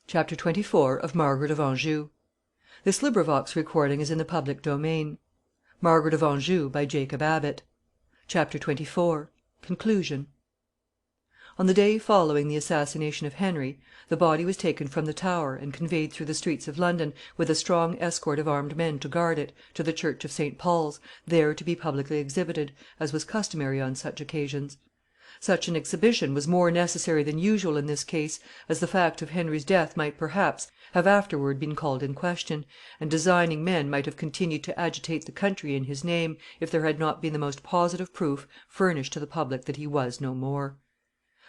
CHAPTER XXIV of Margaret of Anjou. This recording is in the public domain. Margaret of Anjou by Jacob Abbott. CHAPTER XXIV. Conclusion. On the day following the assassination of Henry, the body was taken from the Tower and conveyed through the streets of London, with a strong escort of armed men to guard it, to the church of St. Paul's, there to be publicly exhibited, as was customary on such occasions. Such an exhibition was more necessary than usual in this case, as the fact of Henry's death might perhaps have afterward been called in question, and designing men might have continued to agitate the country in his name, if there had not been the most positive proof furnished to the public that he was no more.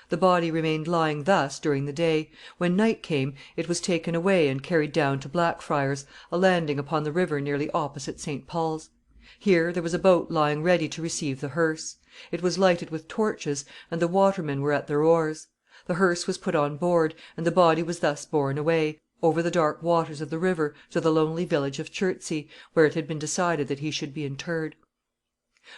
The body remained lying thus during the day. When night came, it was taken away and carried down to Blackfriars, a landing upon the river nearly opposite St. Paul's. Here there was a boat lying ready to receive the hearse. It was lighted with torches, and the watermen were at their oars. The hearse was put on board, and the body was thus borne away, over the dark waters of the river, to the lonely village of Chertsey, where it had been decided that he should be interred.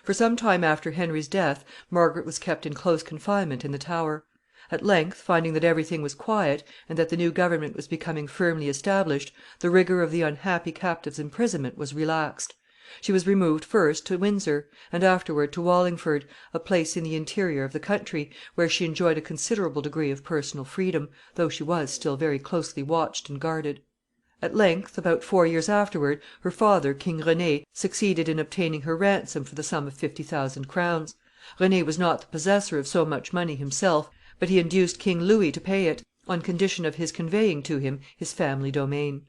For some time after Henry's death, Margaret was kept in close confinement in the Tower. At length, finding that every thing was quiet, and that the new government was becoming firmly established, the rigor of the unhappy captive's imprisonment was relaxed. She was removed first to Windsor, and afterward to Wallingford, a place in the interior of the country, where she enjoyed a considerable degree of personal freedom, though she was still very closely watched and guarded. At length, about 4 years afterward, her father, King René, succeeded in obtaining her ransom for the sum of 50,000 crowns. René was not the possessor of so much money himself, but he induced King Louis to pay it, on condition of his conveying to him his family domain.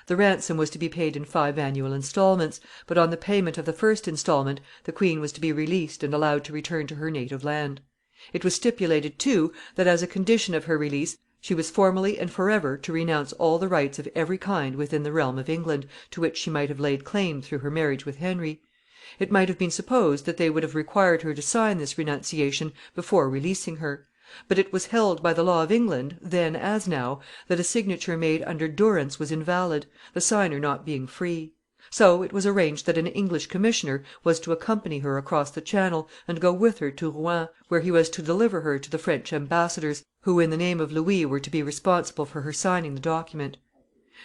The ransom was to be paid in 5 annual instalments, but on the payment of the first instalment the queen was to be released and allowed to return to her native land. It was stipulated, too, that as a condition of her release she was formally and forever to renounce all the rights of every kind within the realm of England, to which she might have laid claim through her marriage with Henry. It might have been supposed that they would have required her to sign this renunciation before releasing her; but it was held by the law of England, then as now, that a signature made under durance was invalid, the signer not being free. So it was arranged that an English commissioner was to accompany her across the Channel, and go with her to Rouen, where he was to deliver her to the French ambassadors, who in the name of Louis were to be responsible for her signing the document.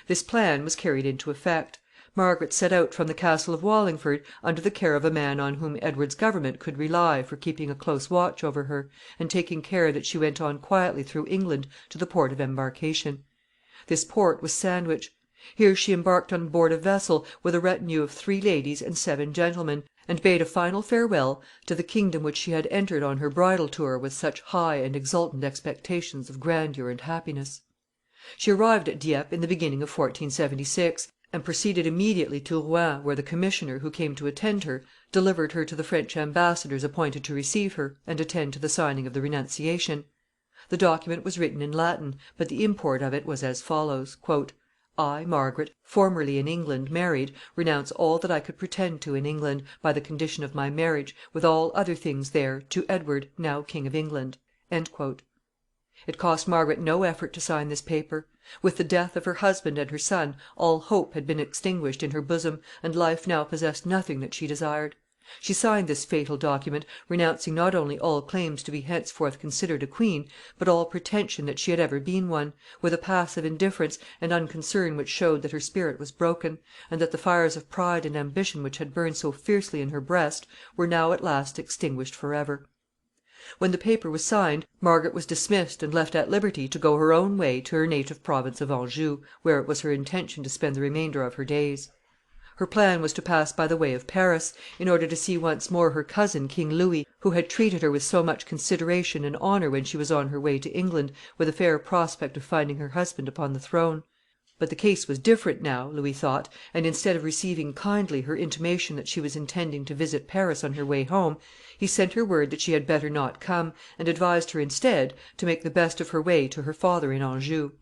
This plan was carried into effect. Margaret set out from the castle of Wallingford under the care of a man on whom Edward's government could rely for keeping a close watch over her, and taking care that she went on quietly through England to the port of embarkation. This port was Sandwich. Here she embarked on board a vessel, with a retinue of 3 ladies and 7 gentlemen, and bade a final farewell to the kingdom which she had entered on her bridal tour with such high and exultant expectations of grandeur and happiness. She arrived at Dieppe in the beginning of 1476, and proceeded immediately to Rouen, where the commissioner who came to attend her delivered her to the French ambassadors appointed to receive her and attend to the signing of the renunciation. The document was written in Latin, but the import of it was as follows: "I, Margaret, formerly in England married, renounce all that I could pretend to in England, by the condition of my marriage, with all other things there, to Edward, now King of England." It cost Margaret no effort to sign this paper. With the death of her husband and her son, all hope had been extinguished in her bosom, and life now possessed nothing that she desired. She signed this fatal document, renouncing not only all claims to be henceforth considered a queen, but all pretension that she had ever been one, with a passive indifference and unconcern which showed that her spirit was broken, and that the fires of pride and ambition which had burned so fiercely in her breast were now at last extinguished for ever. When the paper was signed, Margaret was dismissed and left at liberty to go her own way to her native province of Anjou, where it was her intention to spend the remainder of her days. Her plan was to pass by the way of Paris, in order to see once more her cousin, King Louis, who had treated her with so much consideration and honor when she was on her way to England, with a fair prospect of finding her husband upon the throne. But the case was different now, Louis thought, and instead of receiving kindly her intimation that she was intending to visit Paris on her way home, he sent her word that she had better not come, and advised her, instead, to make the best of her way to her father in Anjou.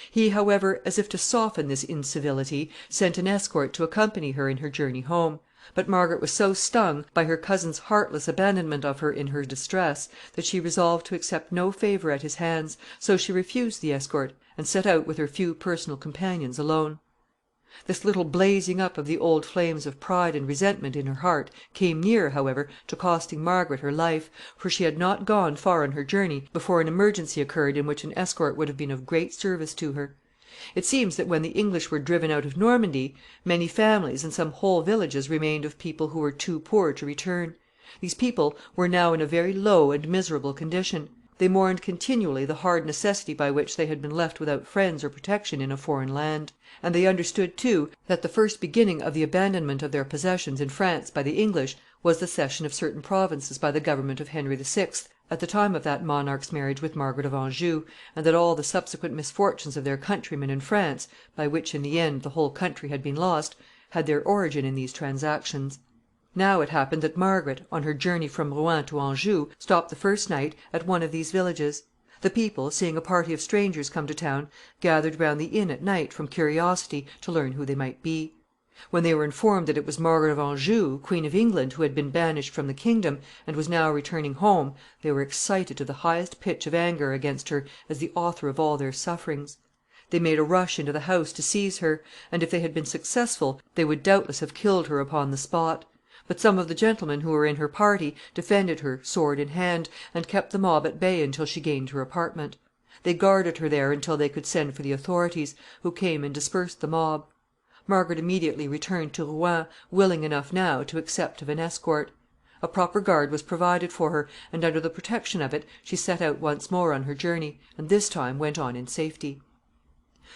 He, however, as if to soften this incivility, sent an escort to accompany her in her journey home; but Margaret was so stung by her cousin's heartless abandonment of her in her distress, that she resolved to accept no favor at his hands, so she refused the escort, and set out with her few personal companions alone. This little blazing up of the old flames of pride and resentment in her heart came near, however, to costing Margaret her life, for she had not gone far on her journey before an emergency occurred in which an escort would have been of great service to her. It seems that when the English were driven out of Normandy, many families and some whole villages remained of people who were too poor to return. These people were now in a very low and miserable condition. They mourned continually the hard necessity by which they had been left without friends or protection in a foreign land; and they understood, too, that the first beginning of the abandonment of their possessions in France by the English was the cession of certain provinces by the government of Henry VI. At the time of that monarch's marriage with Margaret of Anjou, and that all the subsequent misfortunes of their countrymen in France, by which in the end the whole country had been lost, had their origin in these transactions. Now it happened that Margaret, on her journey from Rouen to Anjou, stopped the first night at one of these villages. The people, seeing a party of strangers come to town, gathered round the inn at night from curiosity to learn who they might be. When they were informed that it was Margaret of Anjou, Queen of England, who had been banished from the kingdom, and was now returning home, they were excited to the highest pitch of anger against her as the author of all their sufferings. They made a rush into the house to seize her, and if they had been successful, they would doubtless have killed her upon the spot. But some of the gentlemen who were in her party defended her, sword in hand, and kept the mob at bay until she gained her apartment. They guarded her there until they could send for the authorities, who came and dispersed the mob. Margaret immediately returned to Rouen, willing enough now to accept of an escort. A proper guard was provided for her, and under the protection of it she set out once more on her journey, and this time went on in safety.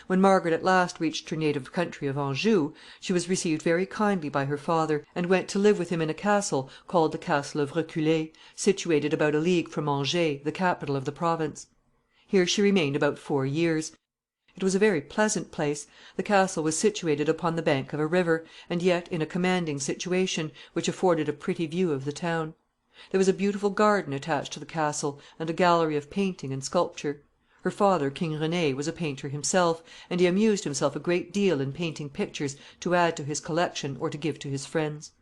When Margaret at last reached her native country of Anjou, she was received very kindly by her father, and went to live with him in a castle called the Castle of Reculée, situated about a league from Angers, the capital of the province. Here she remained about 4 years. It was a very pleasant place. The castle was situated upon the bank of a river, and yet in a commanding situation, which afforded a pretty view of the town. There was a beautiful garden attached to the castle, and a gallery of painting and sculpture. Her father, King René, was a painter himself, and he amused himself a great deal in painting pictures to add to his collection or to give to his friends.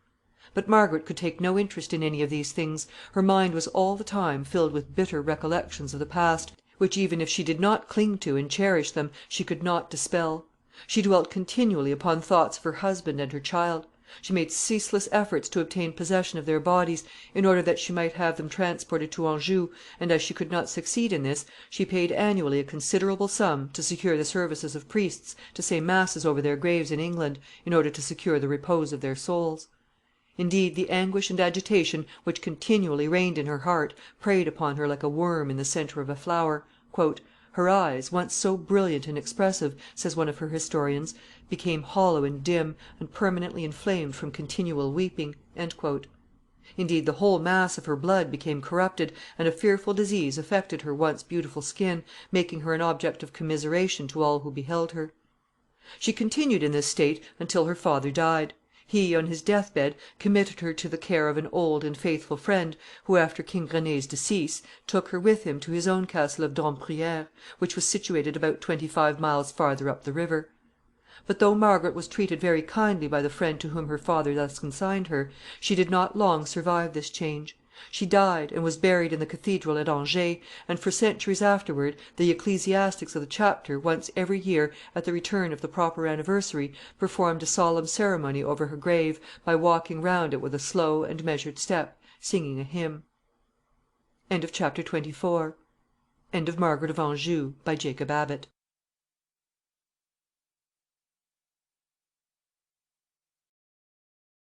But Margaret could take no interest in any of these things. Her mind was all the time filled with bitter recollections of the past, which even if she did not cling to and cherish them, she could not dispel. She dwelt continually upon thoughts of her husband and her child. She made ceaseless efforts to obtain possession of their bodies, in order that she might have them transported to Anjou, and as she could not succeed in this, she paid annually a considerable sum to secure the services of priests to say masses over their graves in England, in order to secure the repose of their souls. Indeed, the anguish and agitation which continually reigned in her heart preyed upon her like a worm in the centre of a flower. "Her eyes, once so brilliant and expressive," says one of her historians, "became hollow and dim, and permanently inflamed from continual weeping." Indeed, the whole mass of her blood became corrupted, and a fearful disease affected her once beautiful skin, making her an object of commiseration to all who beheld her. She continued in this state until her father died. He, on his death bed, committed her to the care of an old and faithful friend, who, after King René's decease, took her with him to his own castle of Domprières, which was situated about 25 miles farther up the river. But though Margaret was treated very kindly by the friend to whom her father thus consigned her, she did not long survive this change. She died, and was buried in the cathedral at Angers, and for centuries afterward the ecclesiastics of the chapter once every year, at the return of the proper anniversary, performed a solemn ceremony over her grave, by walking round it with a slow and measured step, singing a hymn. End of Project Gutenberg's Margaret of Anjou, by Jacob Abbott.